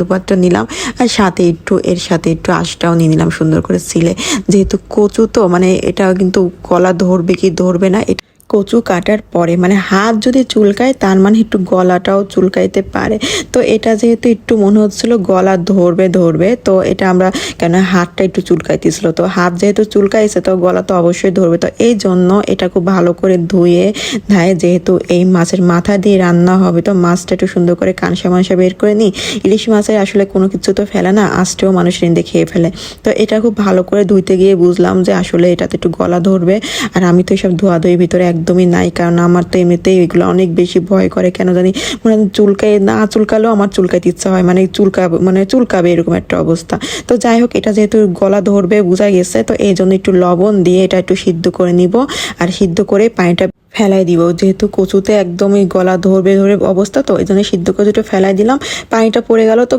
দুপাতটা নিলাম, আর সাথে একটু এর সাথে একটু আঁশটাও নিয়ে নিলাম সুন্দর করে ছিলে। যেহেতু কচু তো মানে এটা কিন্তু গলা ধরবে কি ধরবে না, কচু কাটার পরে মানে হাত যদি চুলকায় তার মানে একটু গলাটাও চুলকাইতে পারে। তো এটা যেহেতু একটু মনে হচ্ছিল গলা ধরবে ধরবে, তো এটা আমরা কেন হাতটা একটু চুলকাইতেছিল, তো হাত যেহেতু চুলকাইছে তো গলা তো অবশ্যই ধরবে। তো এই জন্য এটা খুব ভালো করে ধুয়ে ধায়ে, যেহেতু এই মাছের মাথা দিয়ে রান্না হবে তো মাছটা একটু সুন্দর করে কানসা মাংসা বের করে নিই। ইলিশ মাছের আসলে কোনো কিছু তো ফেলে না, আঁশটাও মানুষ রেঁধে খেয়ে ফেলে। তো এটা খুব ভালো করে ধুইতে গিয়ে বুঝলাম যে আসলে এটাতে একটু গলা ধরবে। আর আমি তো এইসব ধোয়াধুয়ির ভিতরে একদমই নাই, কারণ আমার তো এমনিতেই এগুলো অনেক বেশি ভয় করে, কেন জানি মানে চুলকায় না, চুলকালেও আমার চুলকাইতে ইচ্ছা হয়, মানে চুলকাবে এরকম একটা অবস্থা। তো যাই হোক, এটা যেহেতু গলা ধরবে বোঝা গেছে, তো এই জন্য একটু লবণ দিয়ে এটা একটু সিদ্ধ করে নিব। আর সিদ্ধ করে পানিটা ফেলাই দিব, যেহেতু কচুতে একদমই গলা ধরবে ধরে অবস্থা, তো এই জন্য সিদ্ধ করে একটু ফেলাই দিলাম, পানিটা পড়ে গেল তো